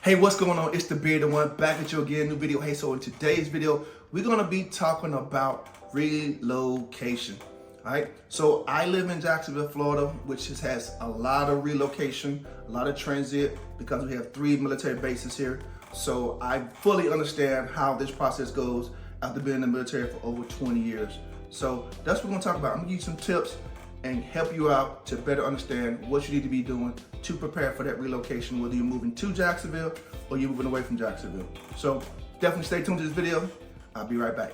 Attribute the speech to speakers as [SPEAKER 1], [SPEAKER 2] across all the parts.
[SPEAKER 1] Hey, what's going on? It's the Bearded One back at you again, new video. Hey, so in today's video, we're gonna be talking about relocation. All right, so I live in Jacksonville, Florida, which has a lot of relocation, a lot of transit because we have 3 military bases here. So I fully understand how this process goes after being in the military for over 20 years. So that's what we're gonna talk about. I'm gonna give you some tips and help you out to better understand what you need to be doing to prepare for that relocation, whether you're moving to Jacksonville or you're moving away from Jacksonville. So definitely stay tuned to this video. I'll be right back.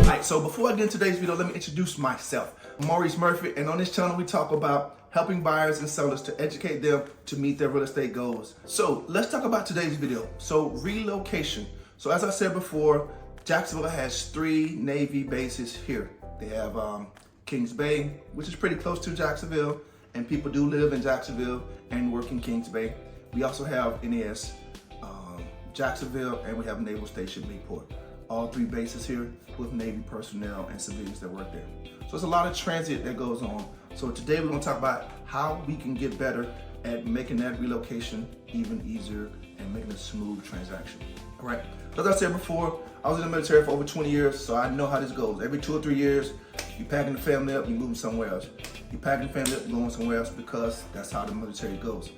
[SPEAKER 1] Alright, so before I get into today's video, let me introduce myself. I'm Maurice Murphy, and on this channel we talk about helping buyers and sellers to educate them to meet their real estate goals. So let's talk about today's video. So relocation. So as I said before, Jacksonville has 3 Navy bases here. They have Kings Bay, which is pretty close to Jacksonville, and people do live in Jacksonville and work in Kings Bay. We also have NAS, Jacksonville, and we have Naval Station Newport. All 3 bases here with Navy personnel and civilians that work there. So it's a lot of transit that goes on. So today we're gonna talk about how we can get better at making that relocation even easier and making a smooth transaction. All right, so as I said before, I was in the military for over 20 years, so I know how this goes. Every 2 or 3 years, you're packing the family up, you're moving somewhere else. You're packing the family up, you're going somewhere else because that's how the military goes.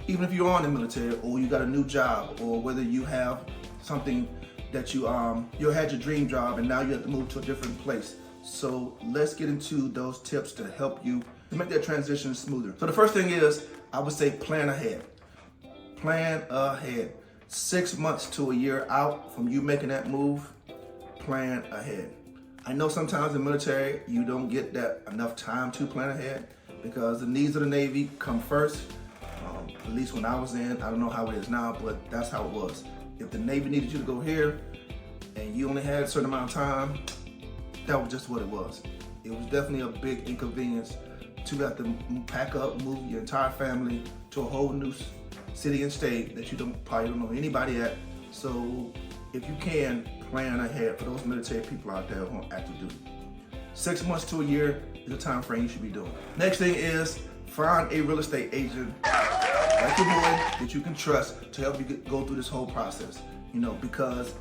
[SPEAKER 1] Even if you are in the military or you got a new job, or whether you have something that you had your dream job and now you have to move to a different place. So let's get into those tips to help you to make that transition smoother. So the first thing is, I would say plan ahead. Plan ahead. 6 months to a year out from you making that move, plan ahead. I know sometimes in the military, you don't get that enough time to plan ahead because the needs of the Navy come first. At least when I was in, I don't know how it is now, but that's how it was. If the Navy needed you to go here and you only had a certain amount of time, that was just what it was. It was definitely a big inconvenience to have to pack up, move your entire family to a whole new city and state that you probably don't know anybody at. So if you can, plan ahead for those military people out there who are on active duty. 6 months to a year is the time frame you should be doing. Next thing is find a real estate agent like your boy that you can trust to help you go through this whole process. You know, because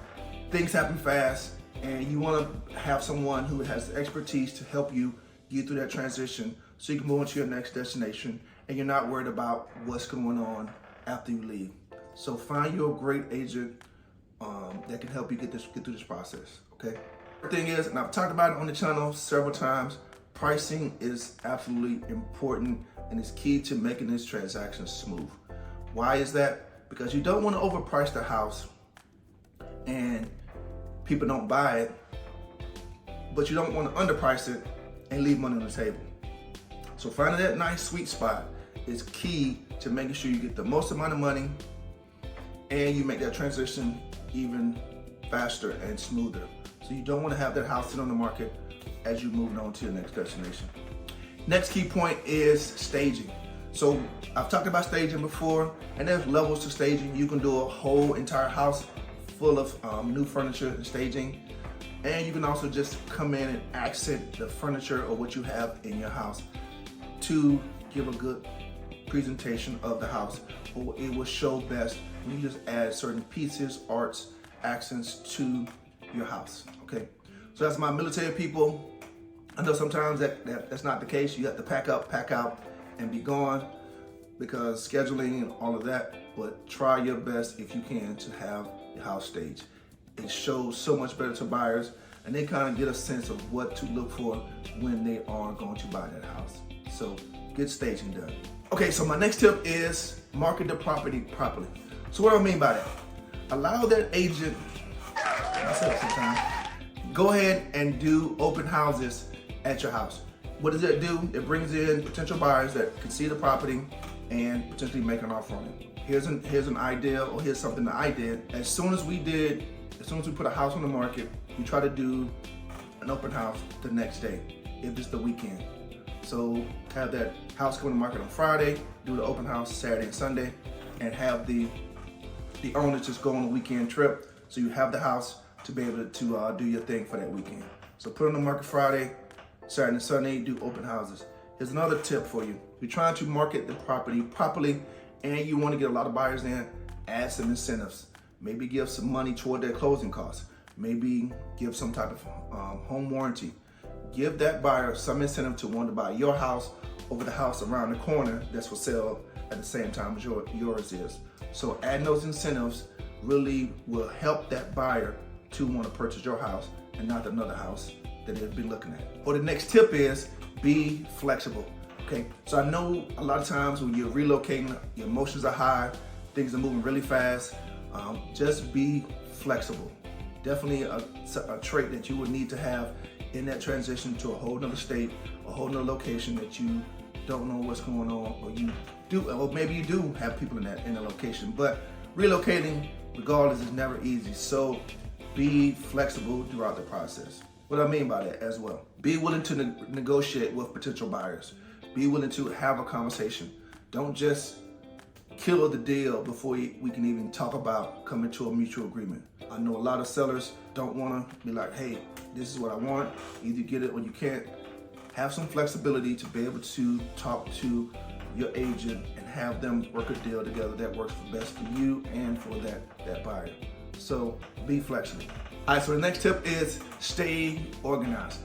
[SPEAKER 1] things happen fast and you want to have someone who has the expertise to help you get through that transition so you can move on to your next destination and you're not worried about what's going on after you leave. So find you a great agent that can help you get through this process, okay? The thing is, and I've talked about it on the channel several times, pricing is absolutely important and it's key to making this transaction smooth. Why is that? Because you don't want to overprice the house and people don't buy it, but you don't want to underprice it and leave money on the table. So finding that nice sweet spot is key to making sure you get the most amount of money and you make that transition even faster and smoother. So you don't want to have that house sit on the market as you're moving on to your next destination. Next key point is staging. So I've talked about staging before, and there's levels to staging. You can do a whole entire house full of new furniture and staging. And you can also just come in and accent the furniture or what you have in your house to give a good presentation of the house. Or it will show best when you just add certain pieces, arts, accents to your house, okay? So that's my military people. I know sometimes that's not the case. You have to pack up, pack out, and be gone because scheduling and all of that, but try your best if you can to have your house staged. It shows so much better to buyers and they kind of get a sense of what to look for when they are going to buy that house. So get staging done. Okay, so my next tip is market the property properly. So what do I mean by that? Allow that agent, I say it sometimes, go ahead and do open houses at your house. What does that do? It brings in potential buyers that can see the property and potentially make an offer on it. Here's an idea, or here's something that I did. As soon as we put a house on the market, we try to do an open house the next day, if it's the weekend. So have that house go on the market on Friday, do the open house Saturday and Sunday, and have the owners just go on a weekend trip. So you have the house to be able to do your thing for that weekend. So put on the market Friday, Saturday and Sunday, do open houses. Here's another tip for you. If you're trying to market the property properly and you want to get a lot of buyers in, add some incentives. Maybe give some money toward their closing costs. Maybe give some type of home warranty. Give that buyer some incentive to want to buy your house over the house around the corner that's for sale at the same time as yours is. So adding those incentives really will help that buyer to want to purchase your house and not another house that they've been looking at. Or the next tip is be flexible. Okay, so I know a lot of times when you're relocating, your emotions are high, things are moving really fast. Just be flexible. Definitely a trait that you would need to have in that transition to a whole nother state, a whole nother location that you don't know what's going on, or you do, or maybe you do have people in the location. But relocating, regardless, is never easy. So be flexible throughout the process. What I mean by that as well, be willing to negotiate with potential buyers. Be willing to have a conversation. Don't just kill the deal before we can even talk about coming to a mutual agreement. I know a lot of sellers don't want to be like, hey, this is what I want. Either get it or you can't. Have some flexibility to be able to talk to your agent and have them work a deal together that works best for you and for that buyer. So be flexible. All right, so the next tip is stay organized.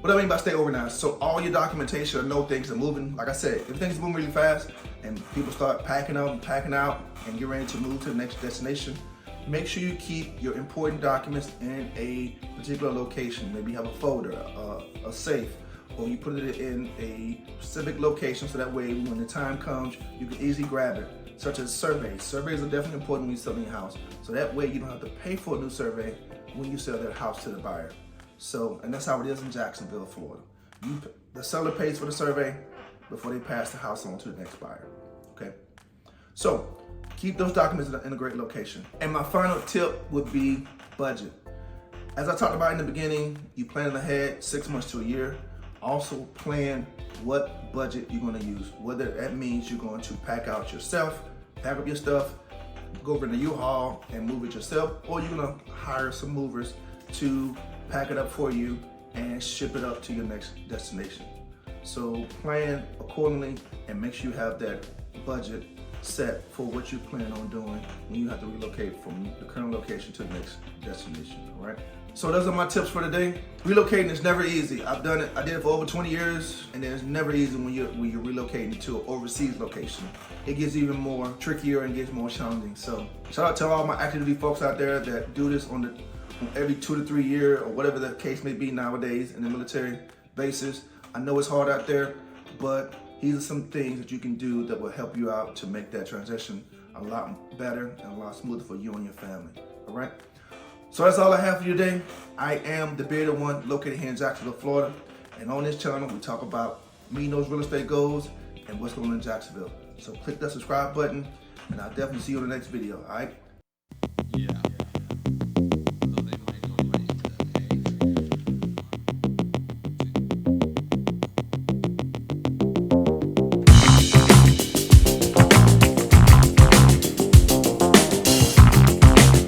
[SPEAKER 1] What do I mean by stay organized? So all your documentation, I know things are moving. Like I said, if things are moving really fast and people start packing up and packing out and get ready to move to the next destination, make sure you keep your important documents in a particular location. Maybe you have a folder, a safe, or you put it in a specific location so that way when the time comes, you can easily grab it, such as surveys. Surveys are definitely important when you're selling your house. So that way you don't have to pay for a new survey when you sell that house to the buyer. So, and that's how it is in Jacksonville, Florida. The seller pays for the survey before they pass the house on to the next buyer, okay? So, keep those documents in a great location. And my final tip would be budget. As I talked about in the beginning, you plan ahead 6 months to a year. Also plan what budget you're gonna use. Whether that means you're going to pack out yourself, pack up your stuff, go over to the U-Haul and move it yourself, or you're gonna hire some movers to pack it up for you and ship it up to your next destination. So plan accordingly and make sure you have that budget set for what you plan on doing when you have to relocate from the current location to the next destination, all right? So those are my tips for today. Relocating is never easy. I've done it, I did it for over 20 years, and it's never easy when you're relocating to an overseas location. It gets even more trickier and gets more challenging. So shout out to all my active duty folks out there that do this on every 2 to 3 year or whatever the case may be nowadays in the military bases. I know it's hard out there, but these are some things that you can do that will help you out to make that transition a lot better and a lot smoother for you and your family, all right? So that's all I have for you today. I am the Bearded One, located here in Jacksonville, Florida. And on this channel, we talk about meeting those real estate goals and what's going on in Jacksonville. So click that subscribe button, and I'll definitely see you in the next video, all right?